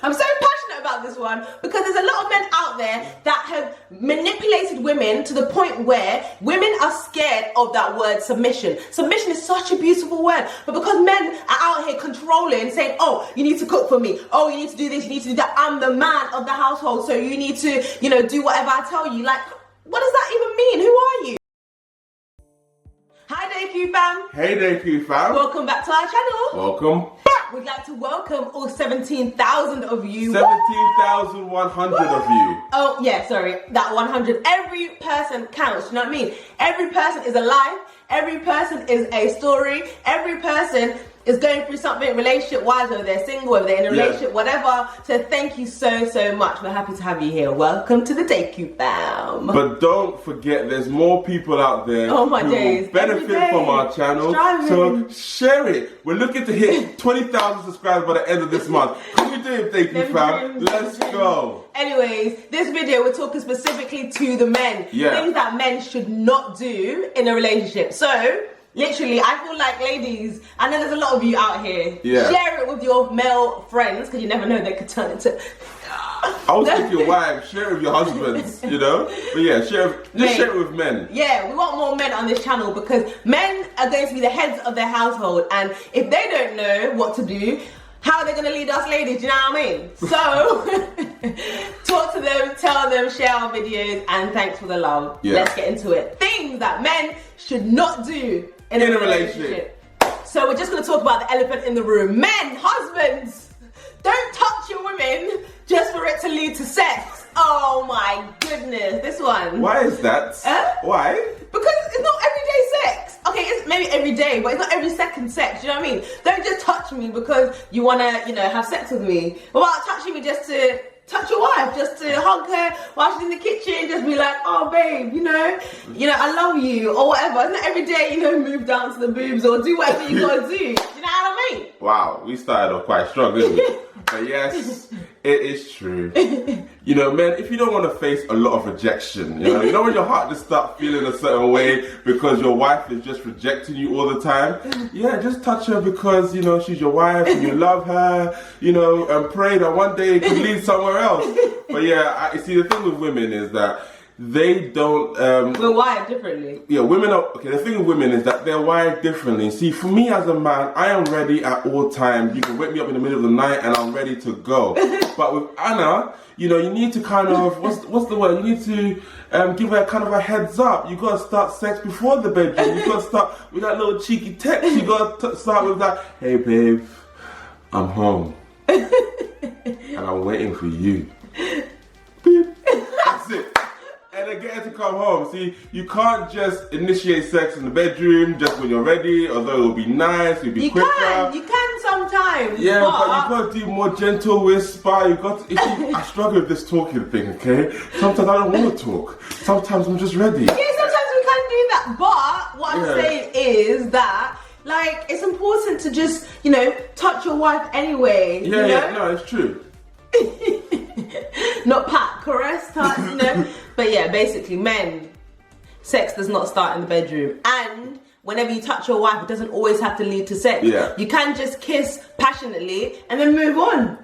I'm so passionate about this one because there's a lot of men out there that have manipulated women to the point where women are scared of that word submission. Submission is such a beautiful word, but because men are out here controlling, saying, oh, you need to cook for me, oh, you need to do this, you need to do that, I'm the man of the household, so you need to, you know, do whatever I tell you. Like, what does that even mean? Who are you? Hi Deku fam. Hey Deku fam. Welcome back to our channel. Welcome back. We'd like to welcome all 17,000 of you. 17,100 of you. Oh yeah, sorry, that 100. Every person counts, you know what I mean? Every person is alive. Every person is a story. Every person is going through something relationship-wise, whether they're single, whether they're in a relationship, whatever. So thank you so much. We're happy to have you here. Welcome to the Deku fam. But don't forget, there's more people out there who will benefit from our channel. So share it. We're looking to hit 20,000 subscribers by the end of this month. Can we do it, Deku fam? Let's go. Anyways, this video we're talking specifically to the men. Things that men should not do in a relationship. So, literally, I feel like, ladies, I know there's a lot of you out here. Share it with your male friends, because you never know, they could turn into... I was thinking your wife, share it with your husbands, you know? But yeah, share it with men. Yeah, we want more men on this channel because men are going to be the heads of their household, and if they don't know what to do, how are they going to lead us ladies, do you know what I mean? So, talk to them, tell them, share our videos, and thanks for the love. Let's get into it. Things that men should not do in a relationship. So we're just going to talk about the elephant in the room. Men, husbands, don't touch your women just for it to lead to sex. Oh my goodness, this one. Why is that? Why? Because it's not everyday sex. Okay, it's maybe every day, but it's not every second sex, you know what I mean? Don't just touch me because you want to, you know, have sex with me. What about touching me just to touch your wife, just to hug her while she's in the kitchen, just be like, oh babe, you know, I love you, or whatever. It's not every day, you know, move down to the boobs or do whatever you gotta do. You know what I mean? Wow, we started off quite strong, didn't we? But yes, it is true. You know, men, if you don't want to face a lot of rejection, you know when your heart just starts feeling a certain way because your wife is just rejecting you all the time, just touch her because, you know, she's your wife and you love her, you know, and pray that one day it could lead somewhere else. But yeah, see, the thing with women is that they don't... we're wired differently. Yeah, women are... Okay, the thing with women is that they're wired differently. See, for me as a man, I am ready at all times. You can wake me up in the middle of the night and I'm ready to go. But with Anna, you know, you need to kind of... What's the word? You need to give her kind of a heads up. You got to start sex before the bedroom. You got to start with that little cheeky text. You got to start with that, hey babe, I'm home. And I'm waiting for you. Beep. That's it. And then get her to come home. See, you can't just initiate sex in the bedroom just when you're ready, although it'll be nice, it'll be quicker. You can sometimes. Yeah, but you got to do more gentle whisper. You got to, I struggle with this talking thing, okay? Sometimes I don't want to talk. Sometimes I'm just ready. Yeah, sometimes we can do that. But what I'm saying is that, like, it's important to just, you know, touch your wife anyway. Yeah, no, it's true. Not pat, caress, touch, you know. But yeah, basically, men, sex does not start in the bedroom. And whenever you touch your wife, it doesn't always have to lead to sex. Yeah. You can just kiss passionately and then move on.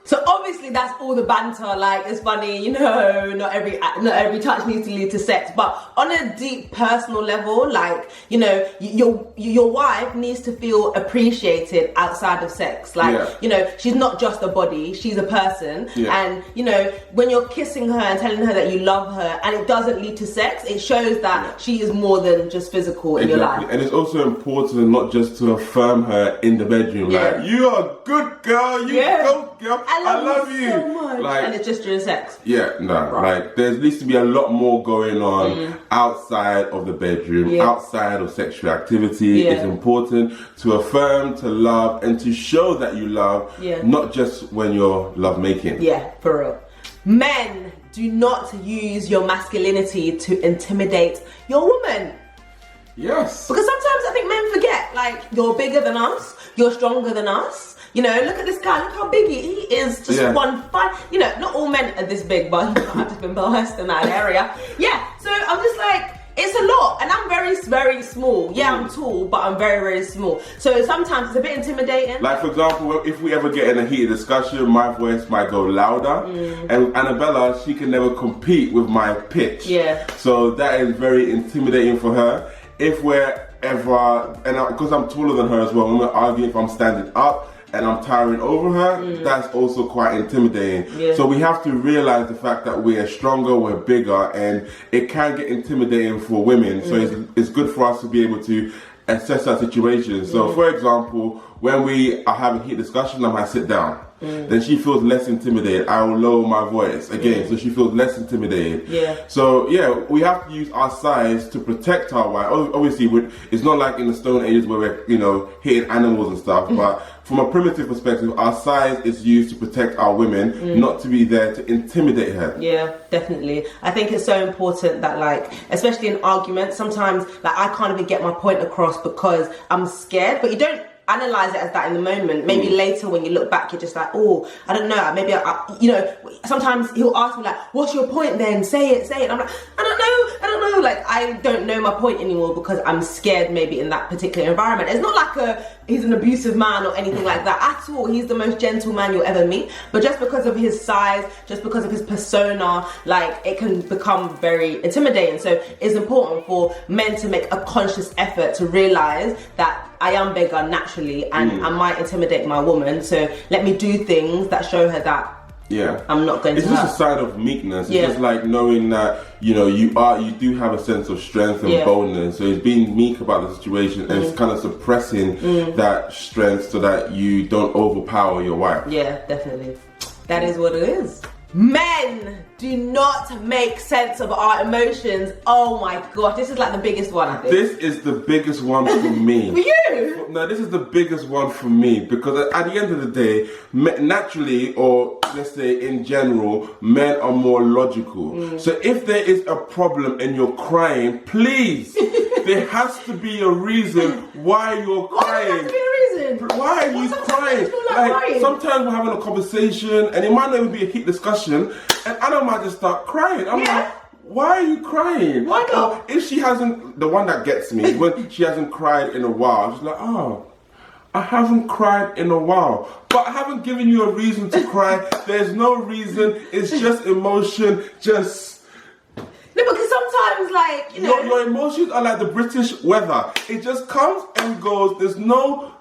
So obviously that's all the banter, like it's funny, you know, not every touch needs to lead to sex, but on a deep personal level, like, you know, your wife needs to feel appreciated outside of sex. Like, you know, she's not just a body, she's a person. And, you know, when you're kissing her and telling her that you love her and it doesn't lead to sex, it shows that she is more than just physical in your life. And it's also important not just to affirm her in the bedroom, like, you are a good girl, you go girl. I love you so much. Like, and it's just during sex. Yeah, no, like there needs to be a lot more going on outside of the bedroom, outside of sexual activity. It's important to affirm, to love, and to show that you love, not just when you're love making. Yeah, for real. Men, do not use your masculinity to intimidate your woman. Yes. Because sometimes I think men forget, like, you're bigger than us, you're stronger than us. You know, look at this guy, look how big he is, just 1'5". You know, not all men are this big, but I've just been blessed in that area. Yeah, so I'm just like, it's a lot, and I'm very, very small. Yeah, I'm tall, but I'm very, very small. So sometimes it's a bit intimidating. Like, for example, if we ever get in a heated discussion, my voice might go louder. And Annabella, she can never compete with my pitch. Yeah. So that is very intimidating for her. If we're ever, because I'm taller than her as well, when we're arguing, if I'm standing up and I'm towering over her, that's also quite intimidating. Yeah. So we have to realize the fact that we're stronger, we're bigger, and it can get intimidating for women. So it's good for us to be able to assess that situation. So for example, when we are having heat discussion, I might sit down. Then she feels less intimidated. I will lower my voice again, so she feels less intimidated. Yeah. So yeah, we have to use our size to protect our wife. Obviously, it's not like in the Stone Ages where we're hitting animals and stuff. But from a primitive perspective, our size is used to protect our women, not to be there to intimidate her. Yeah, definitely. I think it's so important that, like, especially in arguments, sometimes like I can't even get my point across because I'm scared. But you don't analyze it as that in the moment. Maybe later when you look back, you're just like, oh, I don't know. Maybe sometimes he'll ask me like, what's your point then? Say it. And I'm like, I don't know. Like, I don't know my point anymore because I'm scared maybe in that particular environment. It's not like he's an abusive man or anything like that at all. He's the most gentle man you'll ever meet. But just because of his size, just because of his persona, like, it can become very intimidating. So it's important for men to make a conscious effort to realize that I am bigger naturally and I might intimidate my woman. So let me do things that show her that I'm not going to hurt. It's just a sign of meekness. It's just like knowing that, you do have a sense of strength and boldness. So it's being meek about the situation and it's kind of suppressing that strength so that you don't overpower your wife. Yeah, definitely. That is what it is. Men do not make sense of our emotions. Oh my gosh, this is like the biggest one, I think. This is the biggest one for me. For you? No, this is the biggest one for me because at the end of the day, naturally, or let's say in general, men are more logical. So if there is a problem and you're crying, please, there has to be a reason why you're crying. Why does there have to be a reason? Why are you crying? Like, sometimes we're having a conversation and it might not even be a heat discussion and Anna might just start crying. I'm like, why are you crying? Why not? Or if she hasn't, the one that gets me, when she hasn't cried in a while, she's like, oh, I haven't cried in a while. But I haven't given you a reason to cry. There's no reason. It's just emotion. No, because sometimes, like, your emotions are like the British weather. It just comes and goes. There's no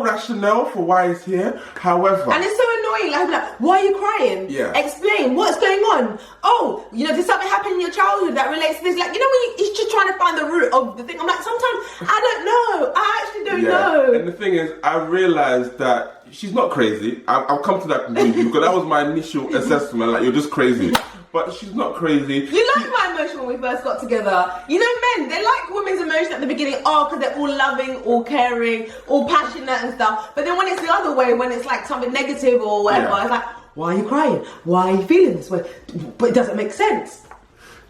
rationale for why it's here. However, and it's so annoying. Like, why are you crying? Yeah. Explain what's going on. Oh, did something happen in your childhood that relates to this? Like, when he's just trying to find the root of the thing. I'm like, sometimes I don't know. I actually don't know. And the thing is, I realized that she's not crazy. I'll come to that conclusion because that was my initial assessment. Like, you're just crazy. But she's not crazy. You liked my emotion when we first got together. Men, they like women's emotion at the beginning, because they're all loving, all caring, all passionate and stuff. But then when it's the other way, when it's like something negative or whatever, it's like, why are you crying? Why are you feeling this way? But it doesn't make sense.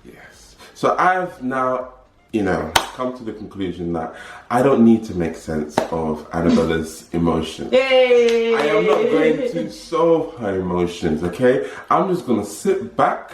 Yes. So I've now, come to the conclusion that I don't need to make sense of Annabella's emotions. Yay! I am not going to solve her emotions, okay? I'm just going to sit back.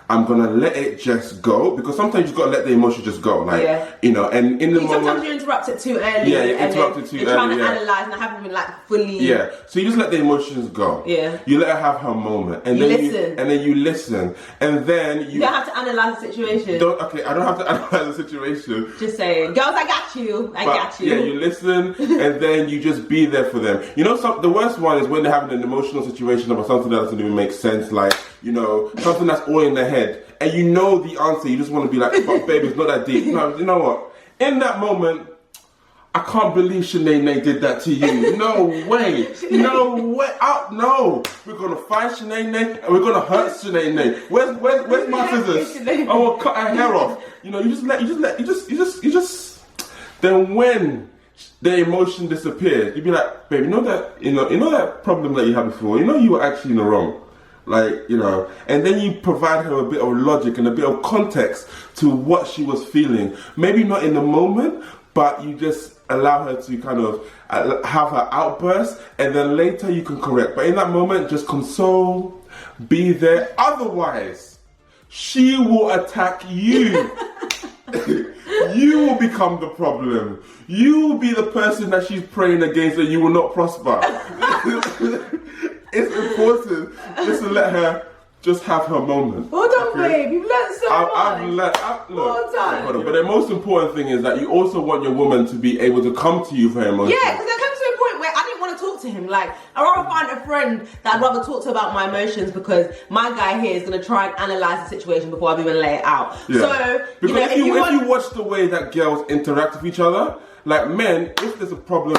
I'm going to let it just go because sometimes you've got to let the emotion just go. Like, and in the moment... Sometimes you interrupt it too early. Yeah, you interrupt it too early. You're trying to analyse and I haven't even fully... Yeah, so you just let the emotions go. Yeah. You let her have her moment. And then you listen. And then you don't have to analyse the situation. I don't have to analyse the situation. Just saying, girls, I got you. I got you. Yeah, you listen and then you just be there for them. The worst one is when they're having an emotional situation about something that doesn't even make sense, like, something that's all in their head. And you know the answer, you just want to be like, but baby, it's not that deep. No, you know what? In that moment, I can't believe Shanae did that to you. No way. No way. No. We're going to fight Shanae and we're going to hurt Shanae. Where's my scissors? I will cut her hair off. You just. Then when the emotion disappears, you'd be like, babe, you know that problem that you had before? You were actually in the wrong. And then you provide her a bit of logic and a bit of context to what she was feeling. Maybe not in the moment, but you just allow her to kind of have her outburst, and then later you can correct. But in that moment, just console, be there. Otherwise, she will attack you. you will become the problem. You will be the person that she's praying against and you will not prosper. It's important just to let her just have her moment. Well done, babe. You've learned so much. Well done. But the most important thing is that you also want your woman to be able to come to you for her emotions. Yeah, because there comes to a point where I didn't want to talk to him. Like, I'd rather find a friend that I'd rather talk to about my emotions, because my guy here is going to try and analyse the situation before I've even lay it out. Yeah. So, because if you watch the way that girls interact with each other, like men, if there's a problem,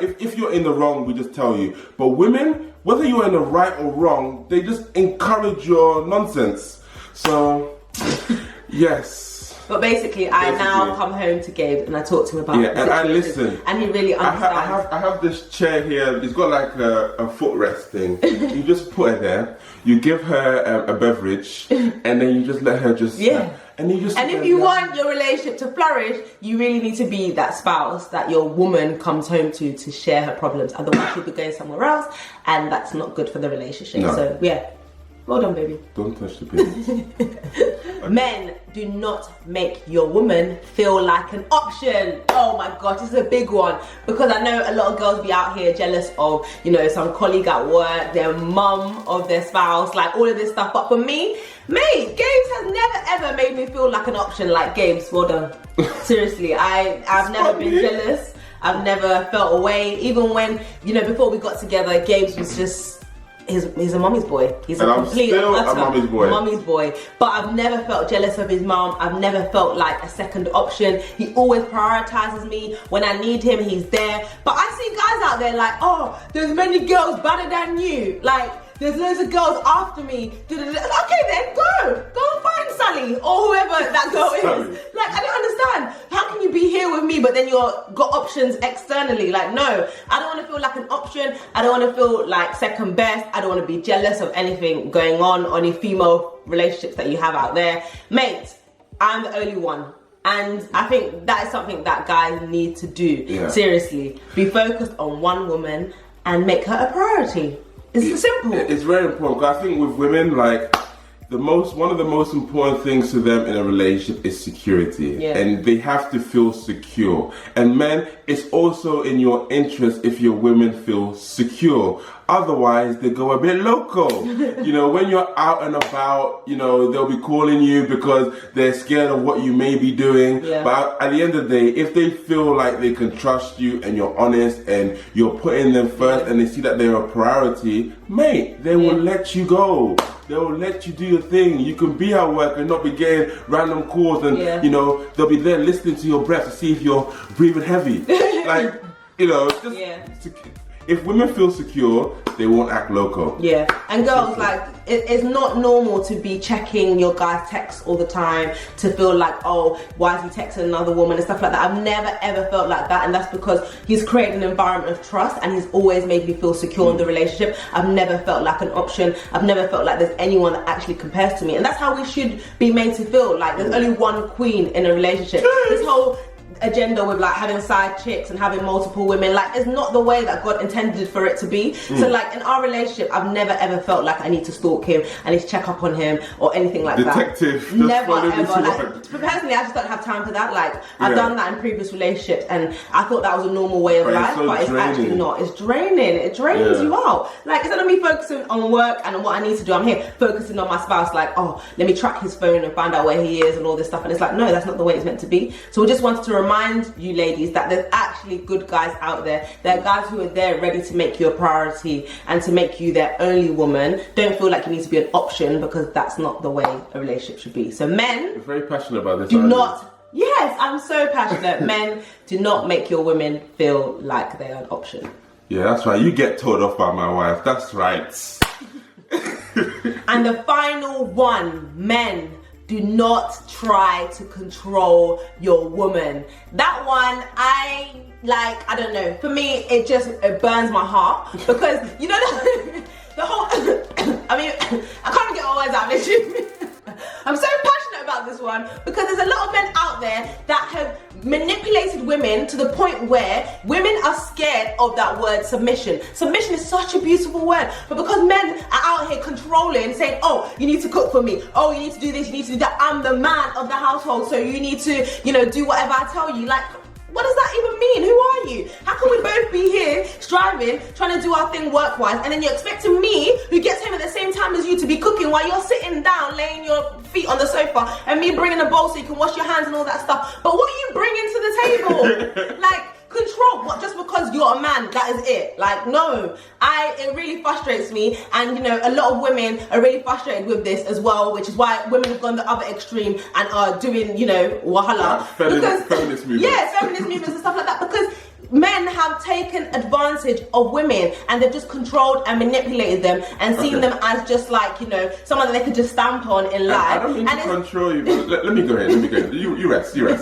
if you're in the wrong, we just tell you. But women, whether you're in the right or wrong, they just encourage your nonsense. So, yes. But basically, I now come home to Gabe and I talk to him about and I listen. And he really understands. I have this chair here. It's got like a footrest thing. You just put it there. You give her a beverage, and then you just let her just... And if you want your relationship to flourish, you really need to be that spouse that your woman comes home to share her problems. Otherwise, she'll be going somewhere else, and that's not good for the relationship. No. So, yeah. Well done, baby. Don't touch the baby. Men, do not make your woman feel like an option. Oh my gosh, this is a big one. Because I know a lot of girls be out here jealous of, some colleague at work, their mum of their spouse, like all of this stuff. But for me, mate, Gabes has never ever made me feel like an option. Like, Gabes, well done. Seriously, I've never been jealous. I've never felt away. Even when, before we got together, Gabes was just... He's a mommy's boy. He's a complete a mommy's boy. But I've never felt jealous of his mom. I've never felt like a second option. He always prioritizes me. When I need him, he's there. But I see guys out there like, oh, there's many girls better than you. Like, there's loads of girls after me. Okay then, go and find Sally or whoever that girl is. Like, I don't understand. How can you be here with me but then you're got options externally? Like, no, I don't want to feel like an option. I don't want to feel like second best. I don't want to be jealous of anything going on any female relationships that you have out there. Mate, I'm the only one. And I think that is something that guys need to do. Yeah. Seriously, be focused on one woman and make her a priority. It's simple. It's very important, because I think with women, like, one of the most important things to them in a relationship is security. Yeah. And they have to feel secure. And men, it's also in your interest if your women feel secure. Otherwise, they go a bit loco. When you're out and about, they'll be calling you because they're scared of what you may be doing. Yeah. But at the end of the day, if they feel like they can trust you and you're honest and you're putting them first, and they see that they're a priority, mate, they will let you go. They will let you do your thing. You can be at work and not be getting random calls, and they'll be there listening to your breath to see if you're breathing heavy. If women feel secure, they won't act loco. Yeah, and girls, like, it's not normal to be checking your guy's texts all the time, to feel like, oh, why is he texting another woman and stuff like that. I've never ever felt like that, and that's because he's created an environment of trust, and he's always made me feel secure in the relationship. I've never felt like an option. I've never felt like there's anyone that actually compares to me, and that's how we should be made to feel. Like, there's only one queen in a relationship. This whole agenda with like having side chicks and having multiple women, like, it's not the way that God intended for it to be. So like, in our relationship, I've never ever felt like I need to stalk him, I need to check up on him or anything like Detective. that. Never ever. Like, personally, I just don't have time for that. Like, I've done that in previous relationships, and I thought that was a normal way of life, but it's actually not. It's draining. It drains you out. Like, instead of me focusing on work and on what I need to do, I'm here focusing on my spouse. Like, oh, let me track his phone and find out where he is and all this stuff. And it's like, no, that's not the way it's meant to be. So we just wanted to remind you ladies that there's actually good guys out there. There are guys who are there ready to make you a priority and to make you their only woman. Don't feel like you need to be an option, because that's not the way a relationship should be. So men, you're very passionate about this. Yes, I'm so passionate. Men, do not make your women feel like they are an option. Yeah, that's right. You get told off by my wife. That's right. And the final one, men, do not try to control your woman. That one, I don't know. For me, it burns my heart, because the whole. I mean, I can't even get my words out, literally. I'm so passionate about this one because there's a lot of men out there that have manipulated women to the point where women are scared of that word submission. Submission is such a beautiful word, but because men are out here controlling, saying, oh, you need to cook for me, oh, you need to do this, you need to do that, I'm the man of the household, so you need to, you know, do whatever I tell you. Like, what does that even mean? Who are you? How can we both be here striving, trying to do our thing work-wise, and then you're expecting me, who gets home at the same time as you, to be cooking while you're sitting down, laying your feet on the sofa, and me bringing a bowl so you can wash your hands and all that stuff. But what are you bringing to the table? Like, control, what, just because you're a man, that is it? Like, no. It really frustrates me, and you know, a lot of women are really frustrated with this as well, which is why women have gone the other extreme and are doing, you know, wahala. Feminist movements. Yeah, feminist movements and stuff like that, because men have taken advantage of women and they've just controlled and manipulated them and seen them as just like, you know, someone that they could just stamp on in life. I don't mean to control you, but let me go ahead. You rest. Yeah.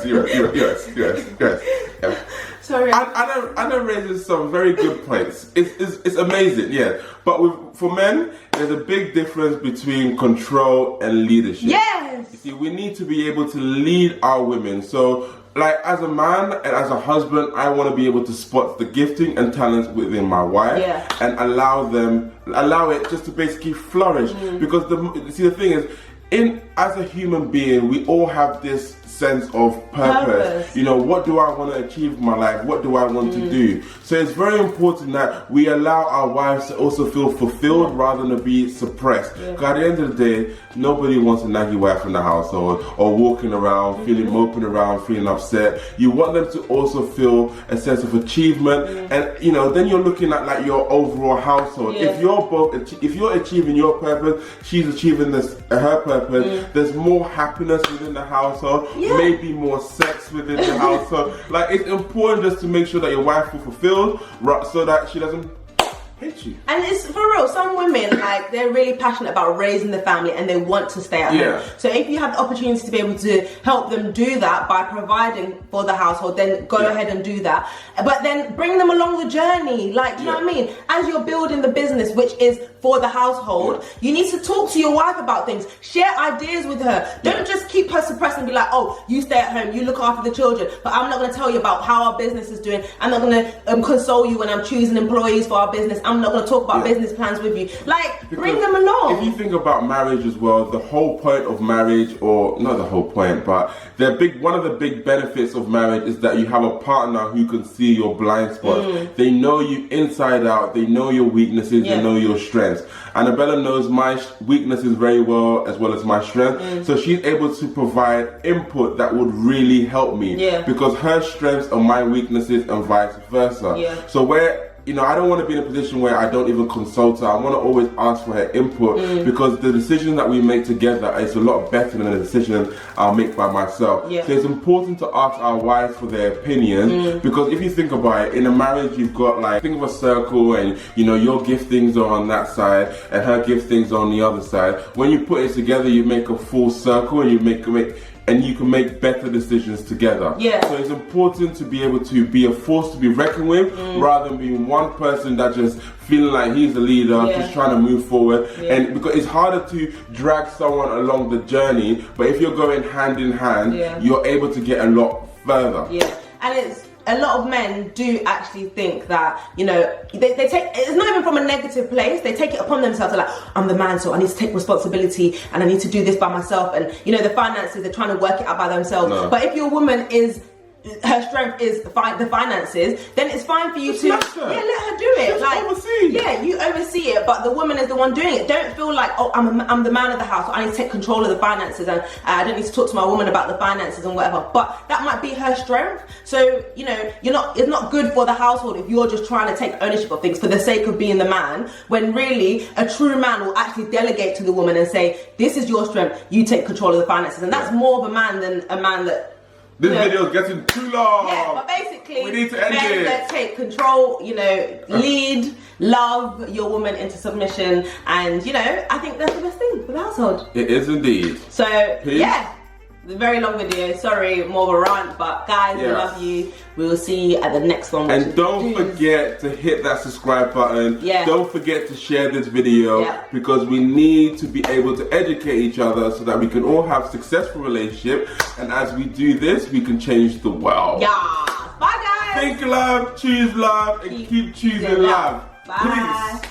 Sorry. Anna raises some very good points. It's amazing, yeah. But for men, there's a big difference between control and leadership. Yes. You see, we need to be able to lead our women. So, like, as a man and as a husband, I want to be able to spot the gifting and talents within my wife and allow it just to basically flourish. Because the thing is, as a human being, we all have this sense of purpose. You know, what do I want to achieve in my life? What do I want to do? So it's very important that we allow our wives to also feel fulfilled rather than be suppressed. Because at the end of the day, nobody wants a naggy wife in the household or walking around, feeling moping around, feeling upset. You want them to also feel a sense of achievement, and you know, then you're looking at like your overall household. If you're achieving your purpose, she's achieving her purpose. There's more happiness within the household. Maybe more sex within the household. Like, it's important just to make sure that your wife will fulfilled, so that she doesn't hate you. And it's for real, some women, like, they're really passionate about raising the family and they want to stay at home. So if you have the opportunity to be able to help them do that by providing for the household, then go ahead and do that. But then bring them along the journey. Like, do you know what I mean? As you're building the business, which is for the household, you need to talk to your wife about things. Share ideas with her. Don't just keep her suppressed and be like, oh, you stay at home, you look after the children, but I'm not going to tell you about how our business is doing. I'm not going to console you when I'm choosing employees for our business. I'm not going to talk about business plans with you. Like, because bring them along. If you think about marriage as well, the whole point of marriage, or not the whole point, but one of the big benefits of marriage is that you have a partner who can see your blind spots. They know you inside out. They know your weaknesses. They know your strengths. Annabella knows my weaknesses very well as my strengths. So she's able to provide input that would really help me. Because her strengths are my weaknesses and vice versa. So you know, I don't want to be in a position where I don't even consult her. I want to always ask for her input, because the decision that we make together is a lot better than the decision I'll make by myself. So it's important to ask our wives for their opinions, because if you think about it, in a marriage you've got, like, think of a circle, and you know, your giftings are on that side and her giftings are on the other side. When you put it together, you make a full circle, and you can make better decisions together. So it's important to be able to be a force to be reckoned with, rather than being one person that just feeling like he's the leader, just trying to move forward. And because it's harder to drag someone along the journey, but if you're going hand in hand, you're able to get a lot further. And a lot of men do actually think that, you know, they take, it's not even from a negative place, they take it upon themselves. They're like, I'm the man, so I need to take responsibility and I need to do this by myself. And, you know, the finances, they're trying to work it out by themselves. But if your woman her strength is the finances, then it's fine for you to let her do it. Like, you oversee it, but the woman is the one doing it. Don't feel like, oh, I'm the man of the house, so I need to take control of the finances, and I don't need to talk to my woman about the finances and whatever. But that might be her strength. So, you know, it's not good for the household if you're just trying to take ownership of things for the sake of being the man, when really a true man will actually delegate to the woman and say, this is your strength, you take control of the finances. And that's more of a man than a man that, this video is getting too long. But basically, we need to end men that take control, you know, lead, love your woman into submission, and you know, I think that's the best thing for the household. It is indeed. So, Peace. It's a very long video. Sorry, more of a rant, but guys, we love you. We will see you at the next one. And don't forget to hit that subscribe button. Yeah. Don't forget to share this video because we need to be able to educate each other so that we can all have successful relationship. And as we do this, we can change the world. Yeah. Bye, guys. Think love, choose love, and keep choosing love. Bye. Peace.